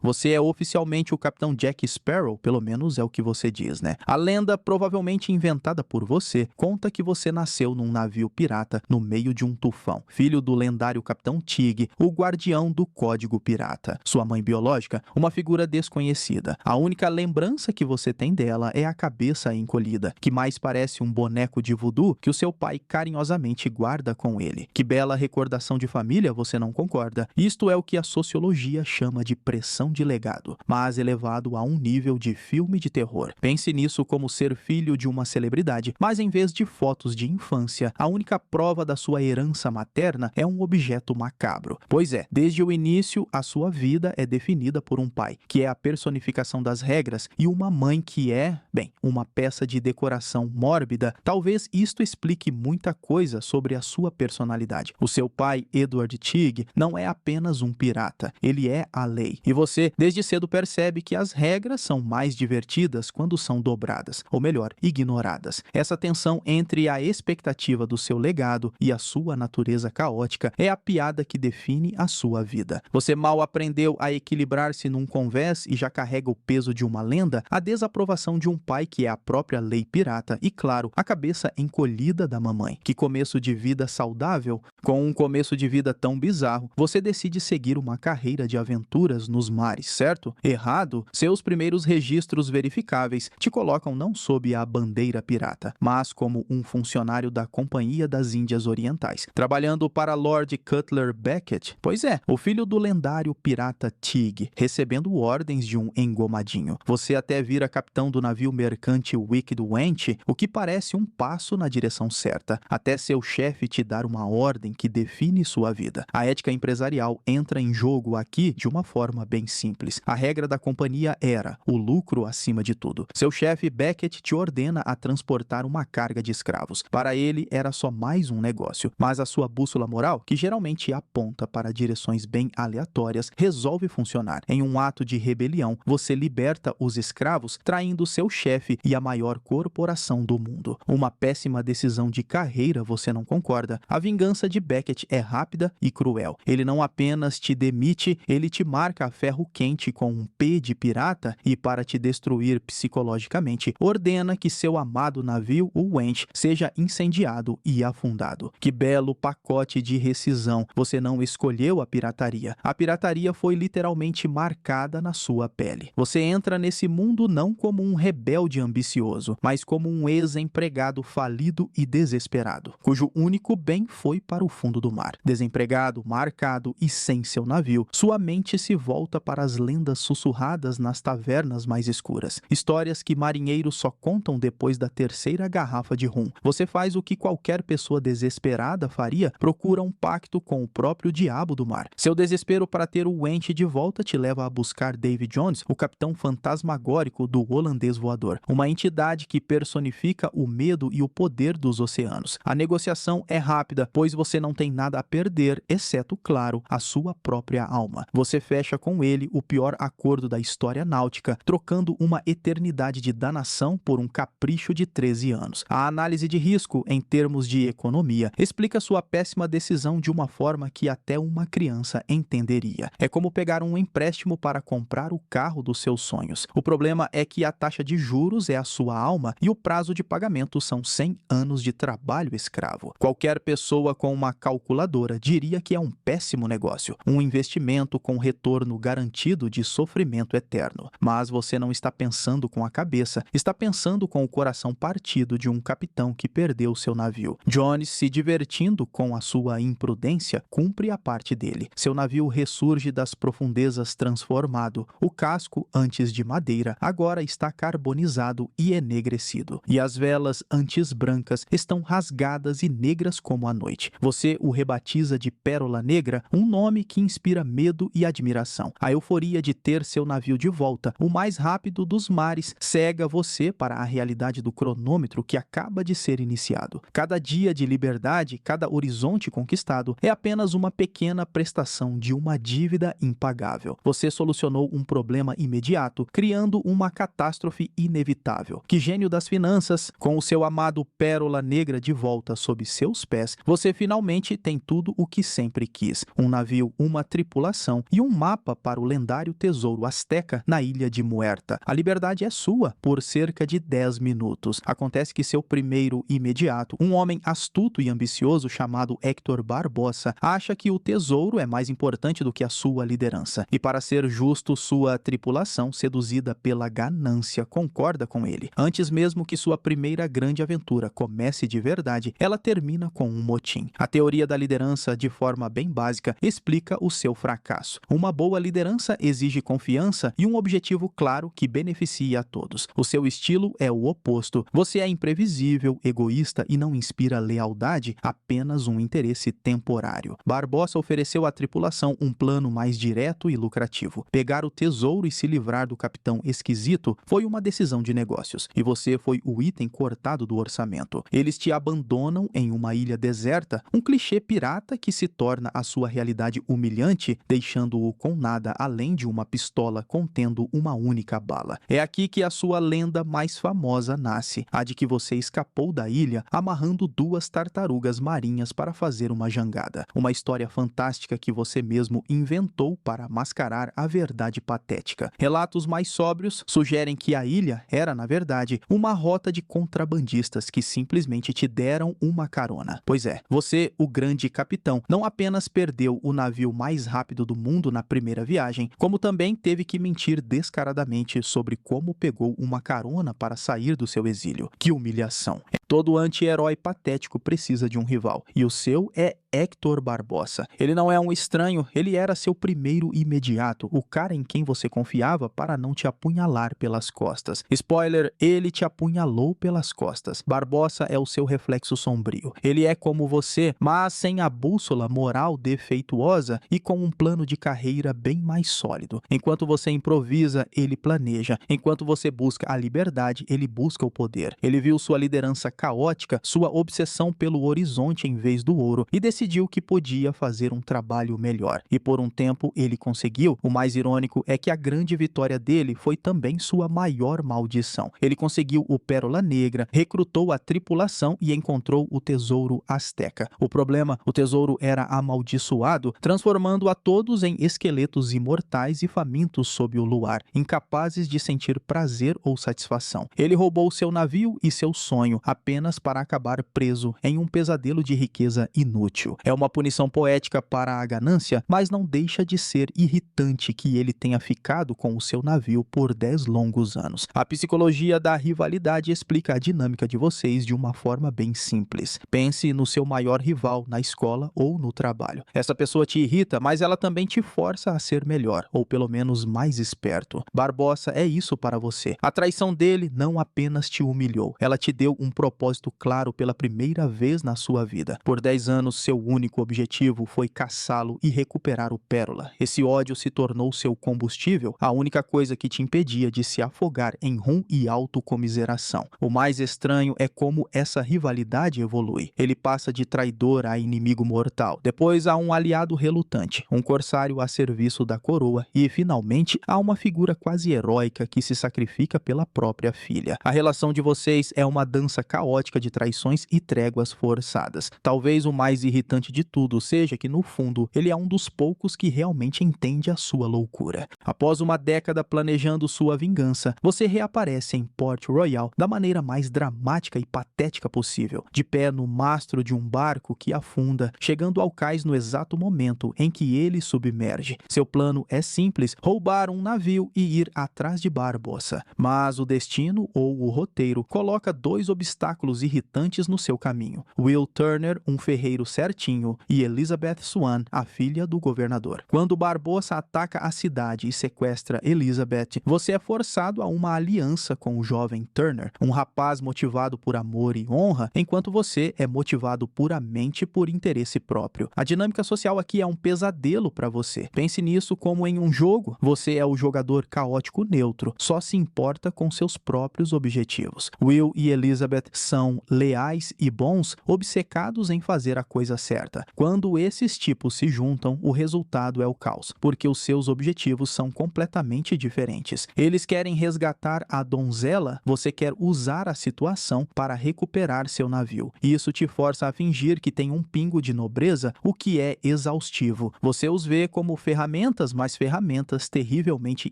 Você é oficialmente o Capitão Jack Sparrow, pelo menos é o que você diz, né? A lenda, provavelmente inventada por você, conta que você nasceu num navio pirata no meio de um tufão, filho do lendário Capitão Tig, o guardião do Código Pirata. Sua mãe biológica, uma figura desconhecida. A única lembrança que você tem dela é a cabeça encolhida, que mais parece um boneco de voodoo que o seu pai carinhosamente guarda com ele. Que bela recordação de família, você não concorda? Isto é o que a sociologia chama de pressão de legado, mas elevado a um nível de filme de terror. Pense nisso como ser filho de uma celebridade, mas em vez de fotos de infância, a única prova da sua herança materna é um objeto macabro. Pois é, desde o início, a sua vida é definida por um pai, que é a personificação das regras, e uma mãe que é, bem, uma peça de decoração mórbida. Talvez isto explique muita coisa sobre a sua personalidade. O seu pai, Edward Tig, não é apenas um pirata, ele é a lei. E você, desde cedo, percebe que as regras são mais divertidas quando são dobradas, ou melhor, ignoradas. Essa tensão entre a expectativa do seu legado e a sua natureza caótica é a piada que define a sua vida. Você mal aprendeu a equilibrar-se num convés e já carrega o peso de uma lenda, a desaprovação de um pai que é a própria lei pirata e, claro, a cabeça encolhida da mamãe. Que começo de vida saudável! Com um começo de vida tão bizarro, você decide seguir uma carreira de aventuras nos mares, certo? Errado? Seus primeiros registros verificáveis te colocam não sob a bandeira pirata, mas como um funcionário da Companhia das Índias Orientais, trabalhando para Lord Cutler Beckett. Pois é, o filho do lendário pirata Tig, recebendo ordens de um engomadinho. Você até vira capitão do navio mercante Wicked Wench, o que parece um passo na direção certa, até seu chefe te dar uma ordem que define sua vida. A ética empresarial entra em jogo aqui de uma forma bem simples. A regra da companhia era o lucro acima de tudo. Seu chefe Beckett te ordena a transportar uma carga de escravos. Para ele era só mais um negócio, mas a sua bússola moral, que geralmente aponta para direções bem aleatórias, resolve funcionar. Em um ato de rebelião, você liberta os escravos, traindo seu chefe e a maior corporação do mundo. Uma péssima decisão de carreira, você não concorda? A vingança de Beckett é rápida e cruel. Ele não apenas te demite, ele te marca a ferro quente com um P de pirata e, para te destruir psicologicamente, ordena que seu amado navio, o Wench, seja incendiado e afundado. Que belo pacote de rescisão! Você não escolheu a pirataria. A pirataria foi literalmente marcada na sua pele. Você entra nesse mundo não como um rebelde ambicioso, mas como um ex-empregado falido e desesperado, cujo único bem foi para o fundo do mar. Desempregado, marcado e sem seu navio, sua mente se volta para as lendas sussurradas nas tavernas mais escuras. Histórias que marinheiros só contam depois da terceira garrafa de rum. Você faz o que qualquer pessoa desesperada faria, procura um pacto com o próprio diabo do mar. Seu desespero para ter o Wench de volta te leva a buscar Davy Jones, o capitão fantasmagórico do holandês voador, uma entidade que personifica o medo e o poder dos oceanos. A negociação é rápida, pois você não tem nada a perder, exceto, claro, a sua própria alma. Você fecha com ele o pior acordo da história náutica, trocando uma eternidade de danação por um capricho de 13 anos. A análise de risco, em termos de economia, explica sua péssima decisão de uma forma que até uma criança entenderia. É como pegar um empréstimo para comprar o carro dos seus sonhos. O problema é que a taxa de juros é a sua alma e o prazo de pagamento são 100 anos de trabalho escravo. Qualquer pessoa com uma calculadora diria que é um péssimo negócio, um investimento com retorno garantido de sofrimento eterno. Mas você não está pensando com a cabeça, está pensando com o coração partido de um capitão que perdeu seu navio. Jones, se divertindo com a sua imprudência, cumpre a parte dele. Seu navio ressurge das profundezas transformado. O casco, antes de madeira, agora está carbonizado e enegrecido. E as velas, antes brancas, estão rasgadas e negras como a noite. Você o rebatiza de Pérola Negra, um nome que inspira medo e admiração. A euforia de ter seu navio de volta, o mais rápido dos mares, cega você para a realidade do cronômetro que acaba de ser iniciado. Cada dia de liberdade, cada horizonte conquistado, é apenas uma pequena prestação de uma dívida impagável. Você solucionou um problema imediato, criando uma catástrofe inevitável. Que gênio das finanças! Com o seu amado Pérola Negra de volta sob seus pés, você finalmente tem tudo o que sempre quis. Um navio, uma tripulação e um mapa para o lendário lendário tesouro azteca na ilha de Muerta. A liberdade é sua por cerca de 10 minutos. Acontece que seu primeiro imediato, um homem astuto e ambicioso chamado Héctor Barbosa, acha que o tesouro é mais importante do que a sua liderança. E para ser justo, sua tripulação, seduzida pela ganância, concorda com ele. Antes mesmo que sua primeira grande aventura comece de verdade, ela termina com um motim. A teoria da liderança, de forma bem básica, explica o seu fracasso. Uma boa liderança exige confiança e um objetivo claro que beneficie a todos. O seu estilo é o oposto. Você é imprevisível, egoísta e não inspira lealdade, apenas um interesse temporário. Barbosa ofereceu à tripulação um plano mais direto e lucrativo. Pegar o tesouro e se livrar do capitão esquisito foi uma decisão de negócios, e você foi o item cortado do orçamento. Eles te abandonam em uma ilha deserta, um clichê pirata que se torna a sua realidade humilhante, deixando-o com nada além de uma pistola contendo uma única bala. É aqui que a sua lenda mais famosa nasce, a de que você escapou da ilha amarrando 2 tartarugas marinhas para fazer uma jangada. Uma história fantástica que você mesmo inventou para mascarar a verdade patética. Relatos mais sóbrios sugerem que a ilha era, na verdade, uma rota de contrabandistas que simplesmente te deram uma carona. Pois é, você, o grande capitão, não apenas perdeu o navio mais rápido do mundo na primeira viagem, como também teve que mentir descaradamente sobre como pegou uma carona para sair do seu exílio. Que humilhação! Todo anti-herói patético precisa de um rival, e o seu é Héctor Barbosa. Ele não é um estranho, ele era seu primeiro imediato, o cara em quem você confiava para não te apunhalar pelas costas. Spoiler, ele te apunhalou pelas costas. Barbosa é o seu reflexo sombrio. Ele é como você, mas sem a bússola moral defeituosa e com um plano de carreira bem mais sólido. Enquanto você improvisa, ele planeja. Enquanto você busca a liberdade, ele busca o poder. Ele viu sua liderança caótica, sua obsessão pelo horizonte em vez do ouro, e decidiu que podia fazer um trabalho melhor. E por um tempo ele conseguiu. O mais irônico é que a grande vitória dele foi também sua maior maldição. Ele conseguiu o Pérola Negra, recrutou a tripulação e encontrou o tesouro azteca. O problema, o tesouro era amaldiçoado, transformando a todos em esqueletos imortais e famintos sob o luar, incapazes de sentir prazer ou satisfação. Ele roubou seu navio e seu sonho, apenas para acabar preso em um pesadelo de riqueza inútil. É uma punição poética para a ganância, mas não deixa de ser irritante que ele tenha ficado com o seu navio por 10 longos anos. A psicologia da rivalidade explica a dinâmica de vocês de uma forma bem simples. Pense no seu maior rival na escola ou no trabalho. Essa pessoa te irrita, mas ela também te força a ser melhor, ou pelo menos mais esperto. Barbosa é isso para você. A traição dele não apenas te humilhou, ela te deu um propósito claro pela primeira vez na sua vida. Por 10 anos, seu único objetivo foi caçá-lo e recuperar o Pérola. Esse ódio se tornou seu combustível, a única coisa que te impedia de se afogar em rum e autocomiseração. O mais estranho é como essa rivalidade evolui. Ele passa de traidor a inimigo mortal, depois a um aliado relutante, um corsário a serviço da coroa e, finalmente, a uma figura quase heróica que se sacrifica pela própria filha. A relação de vocês é uma dança caótica de traições e tréguas forçadas. Talvez o mais irritante de tudo seja que, no fundo, ele é um dos poucos que realmente entende a sua loucura. Após uma década planejando sua vingança, você reaparece em Port Royal da maneira mais dramática e patética possível, de pé no mastro de um barco que afunda, chegando ao cais no exato momento em que ele submerge. Seu plano é simples: roubar um navio e ir atrás de Barbosa. Mas o destino, ou o roteiro, coloca 2 obstáculos irritantes no seu caminho. Will Turner, um ferreiro certinho, e Elizabeth Swan, a filha do governador. Quando Barbosa ataca a cidade e sequestra Elizabeth, você é forçado a uma aliança com o jovem Turner, um rapaz motivado por amor e honra, enquanto você é motivado puramente por interesse próprio. A dinâmica social aqui é um pesadelo para você. Pense nisso como em um jogo. Você é o jogador caótico neutro, só se importa com seus próprios objetivos. Will e Elizabeth são leais e bons, obcecados em fazer a coisa certa. Quando esses tipos se juntam, o resultado é o caos, porque os seus objetivos são completamente diferentes. Eles querem resgatar a donzela, você quer usar a situação para recuperar seu navio. Isso te força a fingir que tem um pingo de nobreza, o que é exaustivo. Você os vê como ferramentas, mas ferramentas terrivelmente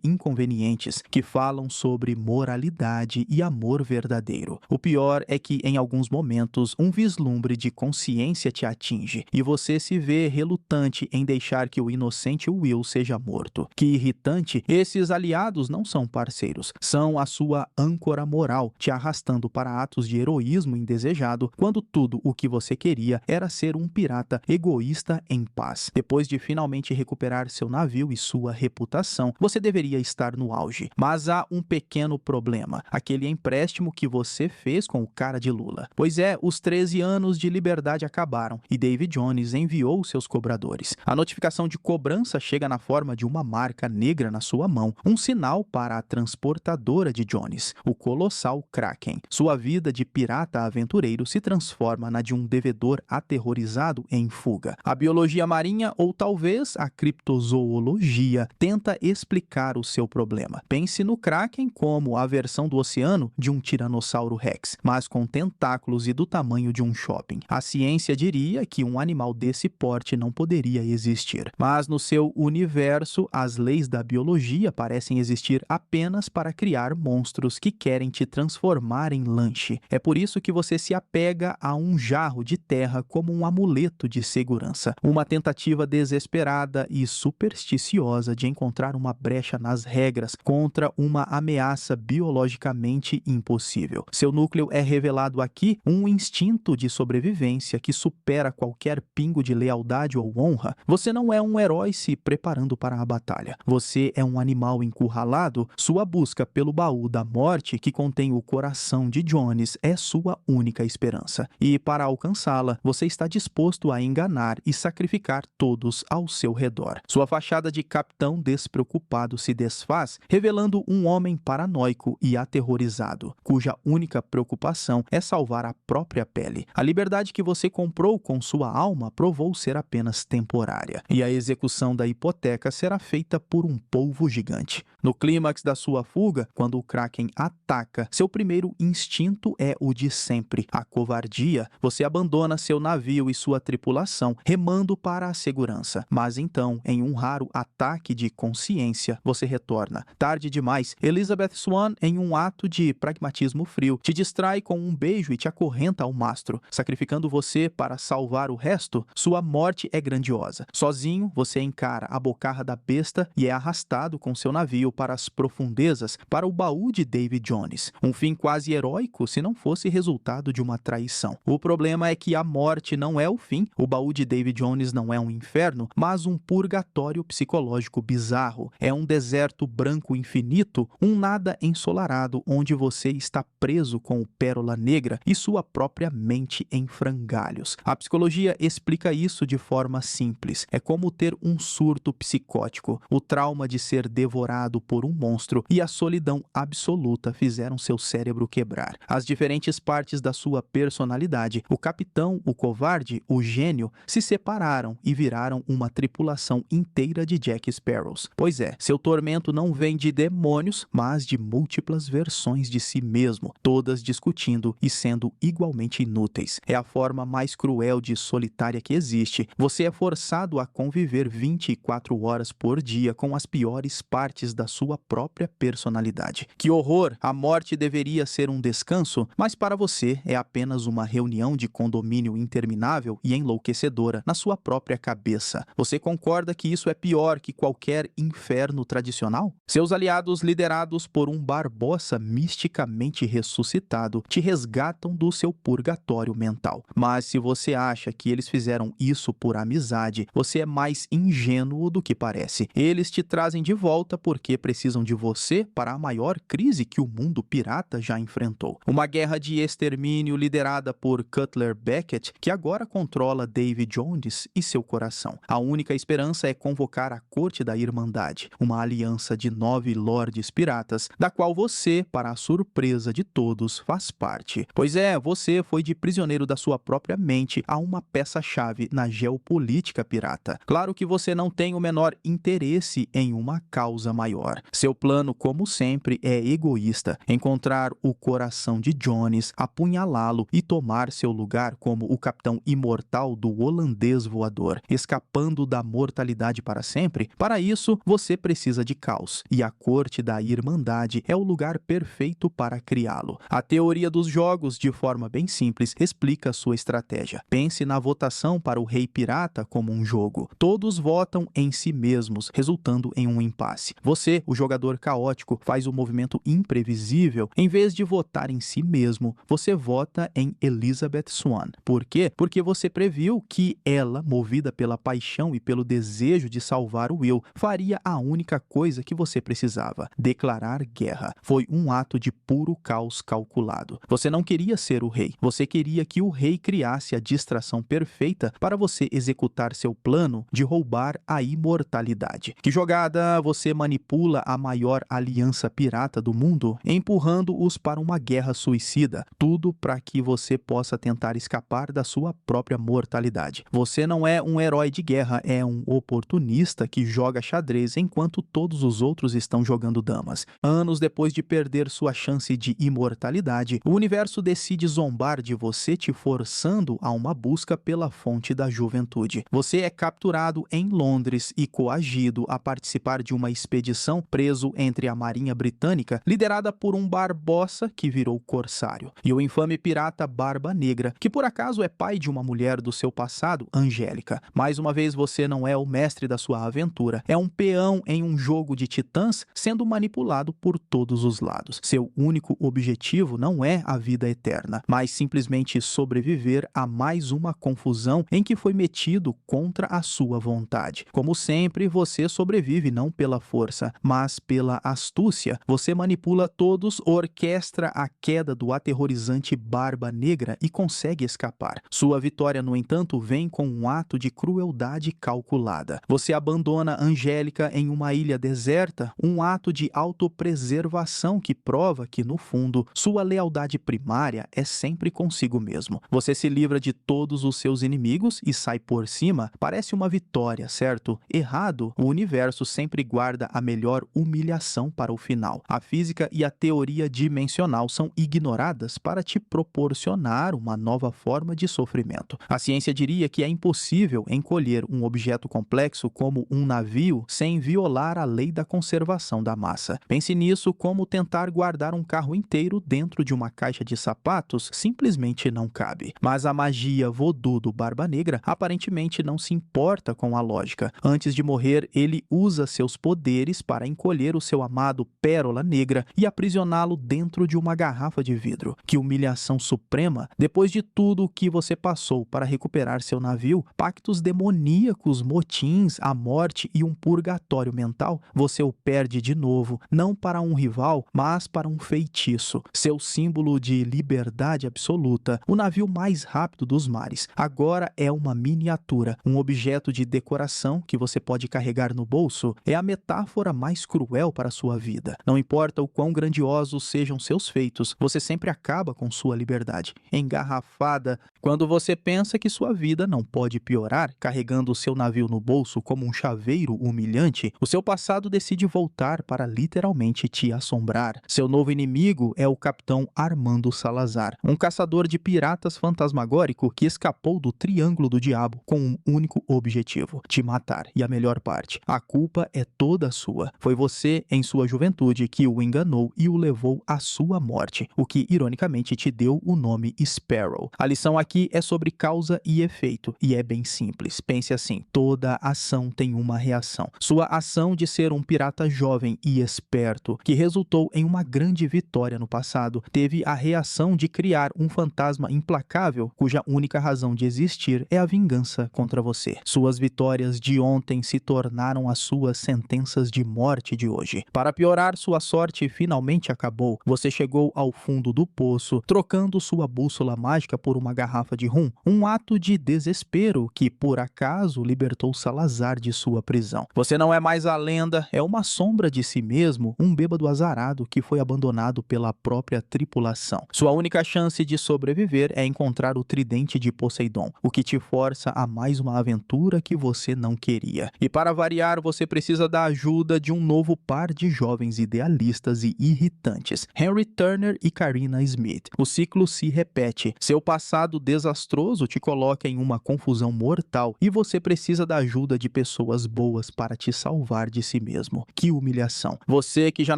inconvenientes, que falam sobre moralidade e amor verdadeiro. O pior é que, em alguns momentos, um vislumbre de consciência te atinge, e você se vê relutante em deixar que o inocente Will seja morto. Que irritante, esses aliados não são parceiros, são a sua âncora moral, te arrastando para atos de heroísmo indesejado, quando tudo o que você queria era ser um pirata egoísta em paz. Depois de finalmente recuperar seu navio e sua reputação, você deveria estar no auge. Mas há um pequeno problema, aquele empréstimo que você fez com o cara de Lula. Pois é, os 13 anos de liberdade acabaram e Davy Jones enviou seus cobradores. A notificação de cobrança chega na forma de uma marca negra na sua mão, um sinal para a transportadora de Jones, o colossal Kraken. Sua vida de pirata aventureiro se transforma na de um devedor aterrorizado em fuga. A biologia marinha, ou talvez a criptozoologia, tenta explicar o seu problema. Pense no Kraken como a versão do oceano de um Tiranossauro Rex, mas com tentáculos e do tamanho de um shopping. A ciência diria que um animal desse porte não poderia existir. Mas no seu universo, as leis da biologia parecem existir apenas para criar monstros que querem te transformar em lanche. É por isso que você se apega a um jarro de terra como um amuleto de segurança. Uma tentativa desesperada e supersticiosa de encontrar uma brecha nas regras contra uma ameaça biologicamente impossível. Seu núcleo é revelado aqui, um instinto de sobrevivência que supera qualquer pingo de lealdade ou honra. Você não é um herói se preparando para a batalha. Você é um animal encurralado. Sua busca pelo baú da morte, que contém o coração de Jones, é sua única esperança. E para alcançá-la, você está disposto a enganar e sacrificar todos ao seu redor. Sua fachada de capitão despreocupado se desfaz, revelando um homem paranoico e aterrorizado, cuja única preocupação é salvar a própria pele. A liberdade que você comprou com sua alma provou ser apenas temporária, e a execução da hipoteca será feita por um polvo gigante. No clímax da sua fuga, quando o Kraken ataca, seu primeiro instinto é o de sempre, a covardia. Você abandona seu navio e sua tripulação, remando para a segurança. Mas então, em um raro ataque de consciência, você retorna. Tarde demais, Elizabeth Swann, em um ato de pragmatismo frio, te distrai com um beijo e te acorrenta ao mastro, sacrificando você para salvar o resto. Sua morte é grandiosa. Sozinho, você encara a bocarra da besta e é arrastado com seu navio para as profundezas, para o baú de Davy Jones. Um fim quase heróico se não fosse resultado de uma traição. O problema é que a morte não é o fim. O baú de Davy Jones não é um inferno, mas um purgatório psicológico bizarro. É um deserto branco infinito, um nada ensolarado onde você está preso com o Pérola Negra e sua própria mente em frangalhos. A psicologia explica isso de forma simples. É como ter um surto psicótico. O trauma de ser devorado por um monstro e a solidão absoluta fizeram seu cérebro quebrar. As diferentes partes da sua personalidade, o capitão, o covarde, o gênio, se separaram e viraram uma tripulação inteira de Jack Sparrows. Pois é, seu tormento não vem de demônios, mas de múltiplas versões de si mesmo, todas discutindo e sendo igualmente inúteis. É a forma mais cruel de solitária que existe. Você é forçado a conviver 24 horas por dia com as piores partes da sua própria personalidade. Que horror! A morte deveria ser um descanso, mas para você é apenas uma reunião de condomínio interminável e enlouquecedora na sua própria cabeça. Você concorda que isso é pior que qualquer inferno tradicional? Seus aliados, liderados por um Barbossa misticamente ressuscitado, te resgatam do seu purgatório mental. Mas se você acha que eles fizeram isso por amizade, você é mais ingênuo do que parece. Eles te trazem de volta porque precisam de você para a maior crise que o mundo pirata já enfrentou. Uma guerra de extermínio liderada por Cutler Beckett, que agora controla Davy Jones e seu coração. A única esperança é convocar a Corte da Irmandade, uma aliança de 9 lordes piratas, da qual você, para a surpresa de todos, faz parte. Pois é, você foi de prisioneiro da sua própria mente a uma peça-chave na geopolítica pirata. Claro que você não tem o menor interesse em uma causa maior. Seu plano, como sempre, é egoísta: encontrar o coração de Jones, apunhalá-lo e tomar seu lugar como o capitão imortal do holandês voador, escapando da mortalidade para sempre. Para isso, você precisa de caos, e a corte da Irmandade é o lugar perfeito para criá-lo. A teoria dos jogos, de forma bem simples, explica sua estratégia. Pense na votação para o Rei Pirata como um jogo. Todos votam em si mesmos, resultando em um impasse. Você, o jogador caótico, faz o movimento imprevisível. Em vez de votar em si mesmo, você vota em Elizabeth Swann. Por quê? Porque você previu que ela, movida pela paixão e pelo desejo de salvar o Will, faria a única coisa que você precisava: declarar guerra. Foi um ato de puro caos calculado. Você não queria ser o rei. Você queria que o rei criasse a distração perfeita para você executar seu plano de roubar a imortalidade. Que jogada! Você manipula a maior aliança pirata do mundo, empurrando-os para uma guerra suicida. Tudo para que você possa tentar escapar da sua própria mortalidade. Você não é um herói de guerra, é um oportunista que joga xadrez enquanto todos os outros estão jogando damas. Anos depois de perder sua chance de imortalidade, o universo decide zombar de você, te forçando a uma busca pela fonte da juventude. Você é capturado em Londres e coagido a participar de uma expedição, preso entre a Marinha Britânica, liderada por um Barbossa que virou corsário, e o infame pirata Barba Negra, que por acaso é pai de uma mulher do seu passado, Angélica. Mais uma vez, você não é o mestre da sua aventura, é um peão em um jogo de titãs sendo manipulado por todos os lados. Seu único objetivo não é a vida eterna, mas simplesmente sobreviver a mais uma confusão em que foi metido contra a sua vontade. Como sempre, você sobrevive não pela força, mas pela astúcia. Você manipula todos, orquestra a queda do aterrorizante Barba Negra e consegue escapar. Sua vitória, no entanto, vem com um ato de crueldade calculada. Você abandona Angélica em uma ilha deserta, um ato de autopreservação que prova que, no fundo, sua lealdade primária é sempre consigo mesmo. Você se livra de todos os seus inimigos e sai por cima. Parece uma vitória, certo? Errado, o universo sempre guarda a melhor humilhação para o final. A física e a teoria dimensional são ignoradas para te proporcionar uma nova forma de sofrimento. A ciência diria que é impossível encolher um objeto complexo como um navio sem violar a lei da conservação da massa. Pense nisso como tentar guardar um carro inteiro dentro de uma caixa de sapatos. Simplesmente não cabe. Mas a magia voodoo do Barba Negra aparentemente não se importa com a lógica. Antes de morrer, ele usa seus poderes para encolher o seu amado Pérola Negra e aprisioná-lo dentro de uma garrafa de vidro. Que humilhação suprema! Depois de tudo o que você passou para recuperar seu navio, pactos demoníacos, motins, a morte e um purgatório mental, você o perde de novo, não para um rival, mas para um feitiço. Seu símbolo de liberdade absoluta, o navio mais rápido dos mares, agora é uma miniatura, um objeto de decoração que você pode carregar no bolso. É a metáfora mais cruel para sua vida. Não importa o quão grandiosos sejam seus feitos, você sempre acaba com sua liberdade engarrafada. Quando você pensa que sua vida não pode piorar, carregando o seu navio no bolso como um chaveiro humilhante, o seu passado decide voltar para literalmente te assombrar. Seu novo inimigo é o capitão Armando Salazar, um caçador de piratas fantasmagórico que escapou do Triângulo do Diabo com um único objetivo: te matar. E a melhor parte, a culpa é toda sua. Foi você, em sua juventude, que o enganou e o levou à sua morte, o que ironicamente te deu o nome Sparrow. A lição aqui é sobre causa e efeito, e é bem simples. Pense assim: toda ação tem uma reação. Sua ação de ser um pirata jovem e esperto, que resultou em uma grande vitória no passado, teve a reação de criar um fantasma implacável, cuja única razão de existir é a vingança contra você. Suas vitórias de ontem se tornaram as suas sentenças de morte de hoje. Para piorar, sua sorte finalmente acabou. Você chegou ao fundo do poço, trocando sua bússola mágica por uma garrafa de rum, um ato de desespero que, por acaso, libertou Salazar de sua prisão. Você não é mais a lenda, é uma sombra de si mesmo, um bêbado azarado que foi abandonado pela própria tripulação. Sua única chance de sobreviver é encontrar o tridente de Poseidon, o que te força a mais uma aventura que você não queria. E para variar, você precisa da ajuda de um novo par de jovens idealistas e irritantes, Henry Turner e Karina Smith. O ciclo se repete. Seu passado desastroso te coloca em uma confusão mortal e você precisa da ajuda de pessoas boas para te salvar de si mesmo. Que humilhação! Você que já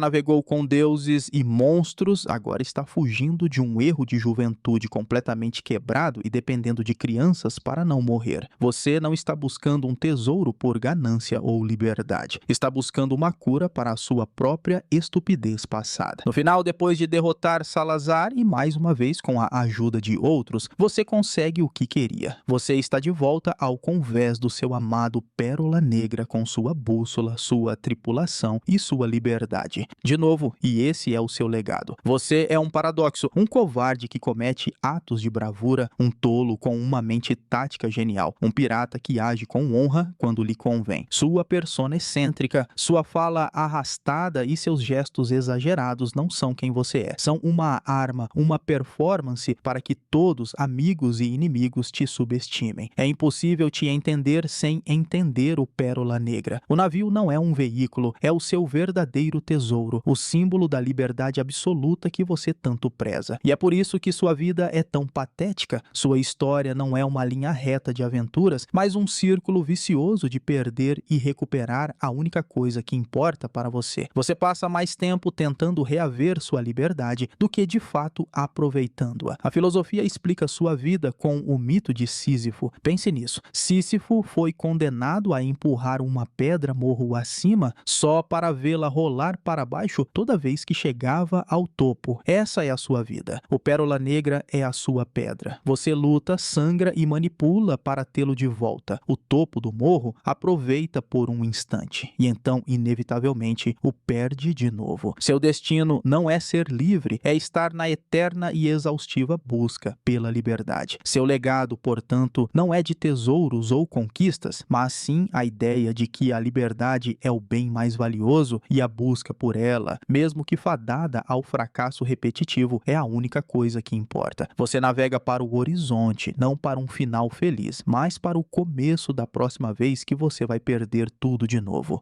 navegou com deuses e monstros, agora está fugindo de um erro de juventude completamente quebrado e dependendo de crianças para não morrer. Você não está buscando um tesouro por ganância ou liberdade. Está buscando uma cura para a sua própria estupidez passada. No final, depois de derrotar Salazar e mais uma vez com a ajuda de outros, você consegue o que queria. Você está de volta ao convés do seu amado Pérola Negra com sua bússola, sua tripulação e sua liberdade. De novo, e esse é o seu legado. Você é um paradoxo, um covarde que comete atos de bravura, um tolo com uma mente tática genial, um pirata que age com honra quando lhe convém. Sua persona excêntrica, sua fala arrastada e seus gestos exagerados não são quem você é. São uma arma, uma performance para que todos, amigos e inimigos, te subestimem. É impossível te entender sem entender o Pérola Negra. O navio não é um veículo, é o seu verdadeiro tesouro, o símbolo da liberdade absoluta que você tanto preza. E é por isso que sua vida é tão patética. Sua história não é uma linha reta de aventuras, mas um círculo vicioso de perder e recuperar a única coisa que importa para você. Você passa mais tempo tentando reaver sua liberdade do que de fato aproveitando-a. A filosofia explica sua vida com o mito de Sísifo. Pense nisso. Sísifo foi condenado a empurrar uma pedra morro acima só para vê-la rolar para baixo toda vez que chegava ao topo. Essa é a sua vida. O Pérola Negra é a sua pedra. Você luta, sangra e manipula para tê-lo de volta. O topo do morro aproveita por um instante e então, inevitavelmente, o perde de novo. Seu destino não é ser livre, é estar na eterna e exaustiva busca pela liberdade. Seu legado, portanto, não é de tesouros ou conquistas, mas sim a ideia de que a liberdade é o bem mais valioso e a busca por ela, mesmo que fadada ao fracasso repetitivo, é a única coisa que importa. Você navega para o horizonte, não para um final feliz, mas para o começo da próxima vez que você vai perder tudo de novo.